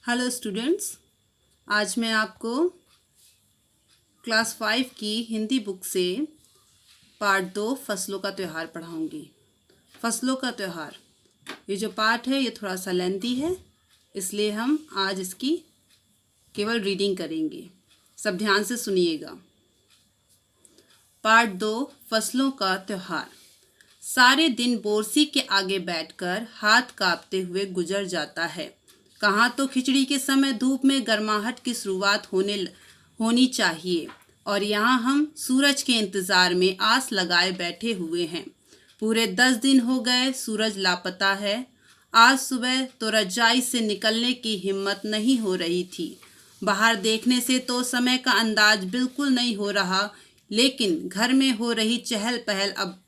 Hello students, आज मैं आपको क्लास 5 की हिंदी बुक से पार्ट 2 फसलों का त्यौहार पढ़ाऊंगी। फसलों का त्यौहार, ये जो पार्ट है ये थोड़ा सा लेंथी है, इसलिए हम आज इसकी केवल रीडिंग करेंगे। सब ध्यान से सुनिएगा। पार्ट 2 फसलों का त्यौहार। सारे दिन बोरसी के आगे बैठकर हाथ कांपते हुए गुजर जाता है। कहाँ तो खिचड़ी के समय धूप में गर्माहट की शुरुआत होनी चाहिए और यहाँ हम सूरज के इंतज़ार में आस लगाए बैठे हुए हैं। पूरे 10 दिन हो गए सूरज लापता है। आज सुबह तो रजाई से निकलने की हिम्मत नहीं हो रही थी। बाहर देखने से तो समय का अंदाज बिल्कुल नहीं हो रहा, लेकिन घर में हो रही चहल पहल अब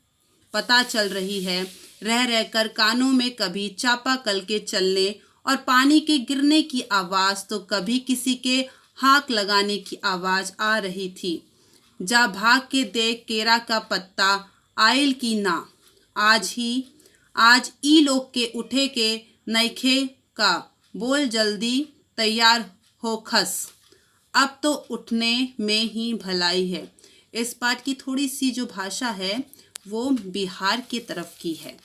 पता चल रही है। रह रहकर कानों में कभी चापाकल के चलने और पानी के गिरने की आवाज़ तो कभी किसी के हाक लगाने की आवाज़ आ रही थी। जा भाग के देख केरा का पत्ता आयल की ना। आज ई लोग के उठे के नईखे का बोल जल्दी तैयार हो खस। अब तो उठने में ही भलाई है। इस पाठ की थोड़ी सी जो भाषा है वो बिहार की तरफ की है।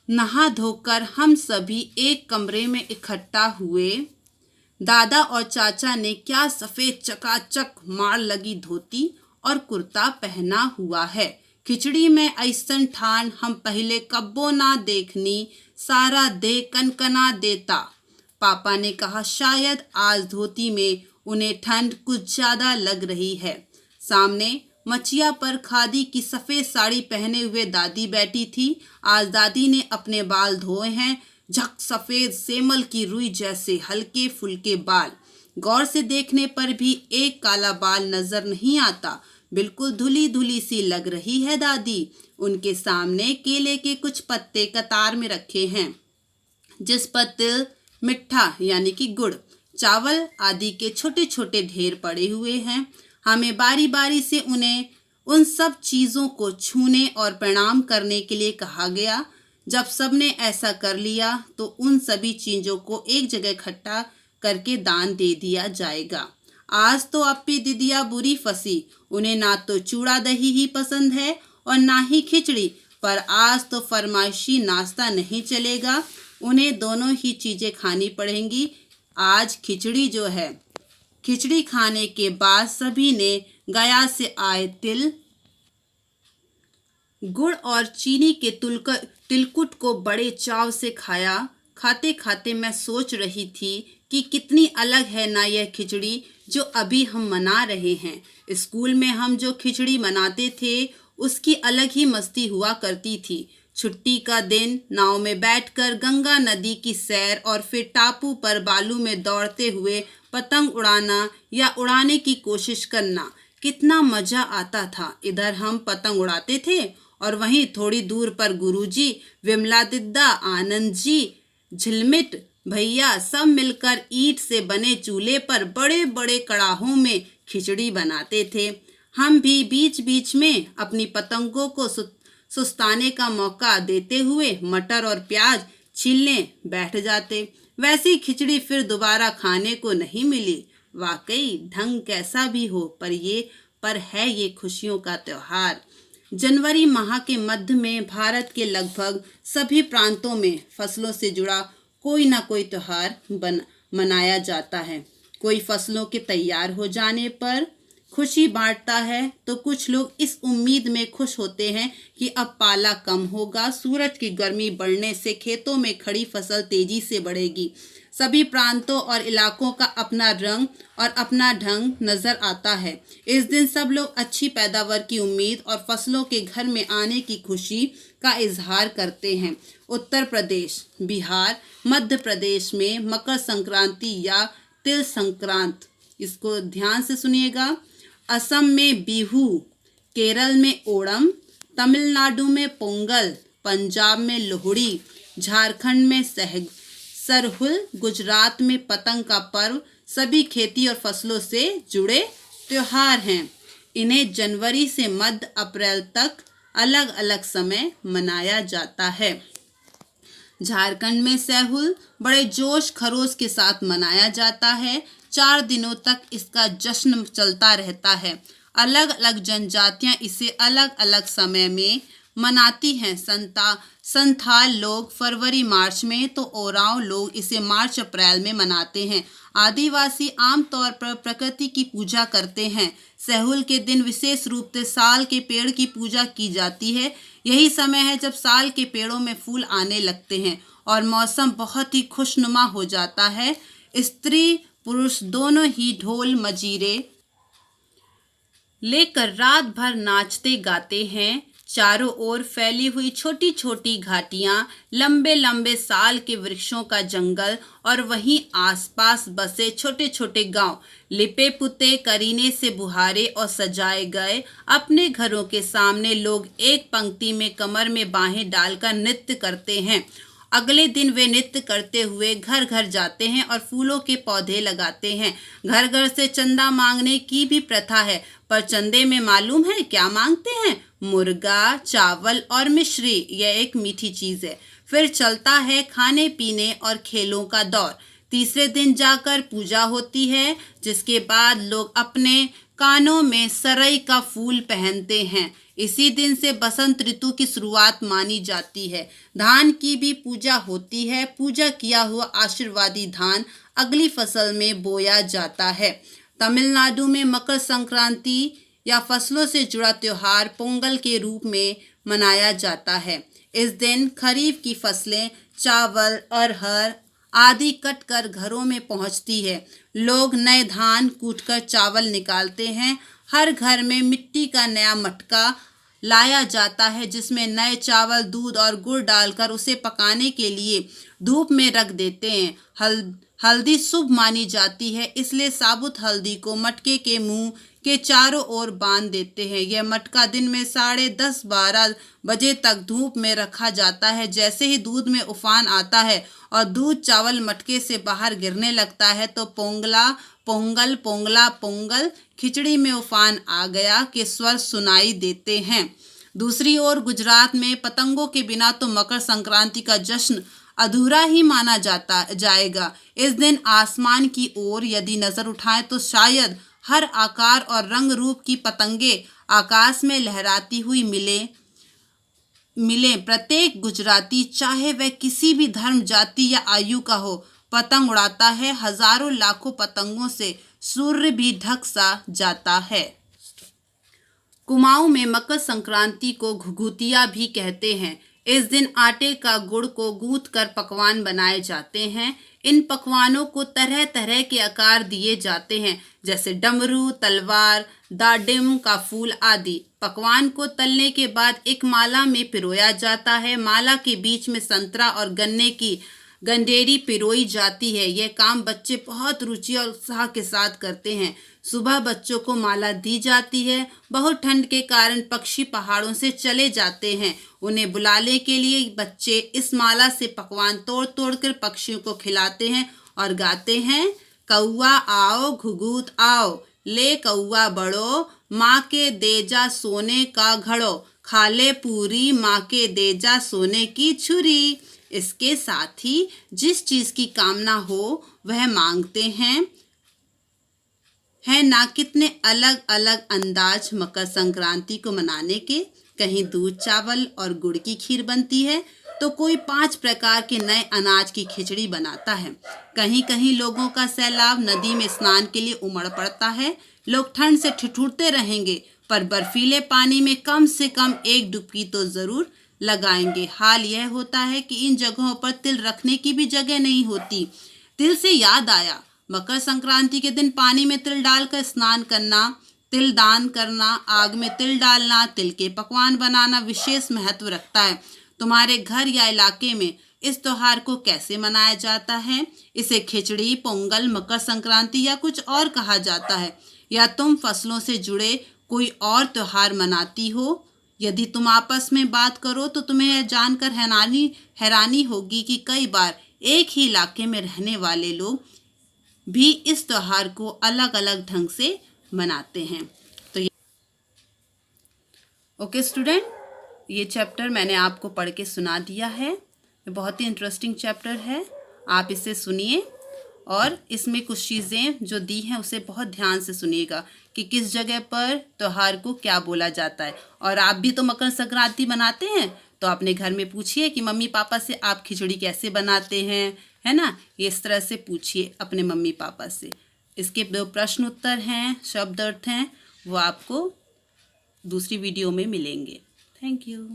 नहा धोकर हम सभी एक कमरे में इकट्ठा हुए। दादा और चाचा ने क्या सफ़ेद चकाचक मार लगी धोती और कुर्ता पहना हुआ है। खिचड़ी में ऐसन ठान हम पहले कब्बो ना देखनी, सारा देह कनकना देता। पापा ने कहा शायद आज धोती में उन्हें ठंड कुछ ज़्यादा लग रही है। सामने मचिया पर खादी की सफ़ेद साड़ी पहने हुए दादी बैठी थी। आज दादी ने अपने बाल धोए हैं, झक सफ़ेद सेमल की रुई जैसे हल्के फुल्के बाल। गौर से देखने पर भी एक काला बाल नजर नहीं आता। बिल्कुल धुली धुली सी लग रही है दादी। उनके सामने केले के कुछ पत्ते कतार में रखे हैं, जिस पर तिल, मिठा यानी कि गुड़, चावल आदि के छोटे छोटे ढेर पड़े हुए हैं। हमें बारी बारी से उन्हें उन सब चीज़ों को छूने और प्रणाम करने के लिए कहा गया। जब सबने ऐसा कर लिया तो उन सभी चीज़ों को एक जगह इकट्ठा करके दान दे दिया जाएगा। आज तो अपी दीदिया बुरी फंसी। उन्हें ना तो चूड़ा दही ही पसंद है और ना ही खिचड़ी, पर आज तो फरमाइशी नाश्ता नहीं चलेगा। उन्हें दोनों ही चीज़ें खानी पड़ेंगी। आज खिचड़ी जो है, खिचड़ी खाने के बाद सभी ने गया से आए तिल, गुड़ और चीनी के तिलकुट को बड़े चाव से खाया। खाते खाते मैं सोच रही थी कि कितनी अलग है ना यह खिचड़ी जो अभी हम मना रहे हैं। स्कूल में हम जो खिचड़ी मनाते थे उसकी अलग ही मस्ती हुआ करती थी। छुट्टी का दिन नाव में बैठकर गंगा नदी की सैर और फिर टापू पर बालू में दौड़ते हुए पतंग उड़ाना या उड़ाने की कोशिश करना, कितना मजा आता था। इधर हम पतंग उड़ाते थे और वहीं थोड़ी दूर पर गुरुजी, विमला दिद्दा, आनंद जी, झिलमिट भैया सब मिलकर ईंट से बने चूल्हे पर बड़े बड़े कड़ाहों में खिचड़ी बनाते थे। हम भी बीच बीच में अपनी पतंगों को सुस्ताने का मौका देते हुए मटर और प्याज छीलने बैठ जाते। वैसी खिचड़ी फिर दोबारा खाने को नहीं मिली। वाकई ढंग कैसा भी हो, पर है ये खुशियों का त्यौहार। जनवरी माह के मध्य में भारत के लगभग सभी प्रांतों में फसलों से जुड़ा कोई ना कोई त्यौहार मनाया जाता है। कोई फसलों के तैयार हो जाने पर खुशी बांटता है तो कुछ लोग इस उम्मीद में खुश होते हैं कि अब पाला कम होगा, सूरज की गर्मी बढ़ने से खेतों में खड़ी फसल तेजी से बढ़ेगी। सभी प्रांतों और इलाकों का अपना रंग और अपना ढंग नजर आता है। इस दिन सब लोग अच्छी पैदावार की उम्मीद और फसलों के घर में आने की खुशी का इजहार करते हैं। उत्तर प्रदेश, बिहार, मध्य प्रदेश में मकर संक्रांति या तिल संक्रांत, इसको ध्यान से सुनिएगा। असम में बिहू, केरल में ओणम, तमिलनाडु में पोंगल, पंजाब में लोहड़ी, झारखंड में सरहुल, गुजरात में पतंग का पर्व सभी खेती और फसलों से जुड़े त्योहार हैं। इन्हें जनवरी से मध्य अप्रैल तक अलग अलग समय मनाया जाता है। झारखंड में सैहुल बड़े जोश खरोश के साथ मनाया जाता है। 4 दिनों तक इसका जश्न चलता रहता है। अलग अलग जनजातियां इसे अलग अलग समय में मनाती हैं। संथाल लोग फरवरी मार्च में, तो ओरांव लोग इसे मार्च अप्रैल में मनाते हैं। आदिवासी आमतौर पर प्रकृति की पूजा करते हैं। सैहुल के दिन विशेष रूप से साल के पेड़ की पूजा की जाती है। यही समय है जब साल के पेड़ों में फूल आने लगते हैं और मौसम बहुत ही खुशनुमा हो जाता है। स्त्री पुरुष दोनों ही ढोल मजीरे लेकर रात भर नाचते गाते हैं। चारों ओर फैली हुई छोटी छोटी घाटियां, लंबे लंबे साल के वृक्षों का जंगल और वहीं आसपास बसे छोटे छोटे गांव लिपे पुते करीने से बुहारे और सजाए गए अपने घरों के सामने लोग एक पंक्ति में कमर में बाहें डालकर नृत्य करते हैं। अगले दिन वे नृत्य करते हुए घर घर जाते हैं और फूलों के पौधे लगाते हैं। घर घर से चंदा मांगने की भी प्रथा है, पर चंदे में मालूम है क्या मांगते हैं? मुर्गा, चावल और मिश्री। यह एक मीठी चीज है। फिर चलता है खाने पीने और खेलों का दौर। तीसरे दिन जाकर पूजा होती है, जिसके बाद लोग अपने कानों में सरई का फूल पहनते हैं। इसी दिन से बसंत ऋतु की शुरुआत मानी जाती है। धान की भी पूजा होती है। पूजा किया हुआ आशीर्वादी धान अगली फसल में बोया जाता है। तमिलनाडु में मकर संक्रांति या फसलों से जुड़ा त्योहार पोंगल के रूप में मनाया जाता है। इस दिन खरीफ की फसलें चावल, अरहर आदि कटकर घरों में पहुंचती है। लोग नए धान कूटकर चावल निकालते हैं। हर घर में मिट्टी का नया मटका लाया जाता है, जिसमें नए चावल, दूध और गुड़ डालकर उसे पकाने के लिए धूप में रख देते हैं। हल्दी शुभ मानी जाती है, इसलिए साबुत हल्दी को मटके के मुंह के चारों ओर बांध देते हैं। यह मटका दिन में 10:30-12 बजे तक धूप में रखा जाता है। जैसे ही दूध में उफान आता है और दूध चावल मटके से बाहर गिरने लगता है, तो पोंगला पोंगल पोंगला पोंगल, खिचड़ी में उफान आ गया के स्वर सुनाई देते हैं। दूसरी ओर गुजरात में पतंगों के बिना तो मकर संक्रांति का जश्न अधूरा ही माना जाएगा। इस दिन आसमान की ओर यदि नजर उठाएं तो शायद हर आकार और रंग रूप की पतंगे आकाश में लहराती हुई मिले। प्रत्येक गुजराती, चाहे वह किसी भी धर्म, जाति या आयु का हो, पतंग उड़ाता है। हजारों लाखों पतंगों से सूर्य भी ढक सा जाता है। कुमाऊं में मकर संक्रांति को घुघुतिया भी कहते हैं। इस दिन आटे का गुड़ को गूंथ कर पकवान बनाए जाते हैं। इन पकवानों को तरह तरह के आकार दिए जाते हैं, जैसे डमरू, तलवार, दाडिम का फूल आदि। पकवान को तलने के बाद एक माला में पिरोया जाता है। माला के बीच में संतरा और गन्ने की गंडेरी पिरोई जाती है। यह काम बच्चे बहुत रुचि और उत्साह के साथ करते हैं। सुबह बच्चों को माला दी जाती है। बहुत ठंड के कारण पक्षी पहाड़ों से चले जाते हैं। उन्हें बुलाने के लिए बच्चे इस माला से पकवान तोड़ तोड़ कर पक्षियों को खिलाते हैं और गाते हैं, कौआ आओ घुघुत आओ, ले कौआ बड़ो, माँ के देजा सोने का घड़ो, खा ले पूरी माँ के देजा सोने की छुरी। इसके साथ ही जिस चीज की कामना हो वह मांगते हैं। है ना कितने अलग अलग अंदाज मकर संक्रांति को मनाने के। कहीं दूध चावल और गुड़ की खीर बनती है, तो कोई 5 प्रकार के नए अनाज की खिचड़ी बनाता है। कहीं कहीं लोगों का सैलाब नदी में स्नान के लिए उमड़ पड़ता है। लोग ठंड से ठिठुरते रहेंगे, पर बर्फीले पानी में कम से कम एक डुबकी तो जरूर लगाएंगे। हाल यह होता है कि इन जगहों पर तिल रखने की भी जगह नहीं होती। तिल से याद आया, मकर संक्रांति के दिन पानी में तिल डालकर स्नान करना, तिल दान करना, आग में तिल डालना, तिल के पकवान बनाना विशेष महत्व रखता है। तुम्हारे घर या इलाके में इस त्योहार को कैसे मनाया जाता है? इसे खिचड़ी, पोंगल, मकर संक्रांति या कुछ और कहा जाता है? या तुम फसलों से जुड़े कोई और त्योहार मनाती हो? यदि तुम आपस में बात करो तो तुम्हें यह जानकर हैरानी होगी कि कई बार एक ही इलाके में रहने वाले लोग भी इस त्योहार को अलग अलग ढंग से मनाते हैं। तो ओके स्टूडेंट, ये चैप्टर मैंने आपको पढ़ के सुना दिया है। ये बहुत ही इंटरेस्टिंग चैप्टर है, आप इसे सुनिए और इसमें कुछ चीज़ें जो दी हैं उसे बहुत ध्यान से सुनिएगा कि किस जगह पर त्योहार को क्या बोला जाता है। और आप भी तो मकर संक्रांति बनाते हैं, तो अपने घर में पूछिए कि मम्मी पापा से आप खिचड़ी कैसे बनाते हैं, है ना। ये इस तरह से पूछिए अपने मम्मी पापा से। इसके जो प्रश्न उत्तर हैं, शब्द अर्थ हैं, वो आपको दूसरी वीडियो में मिलेंगे। Thank you.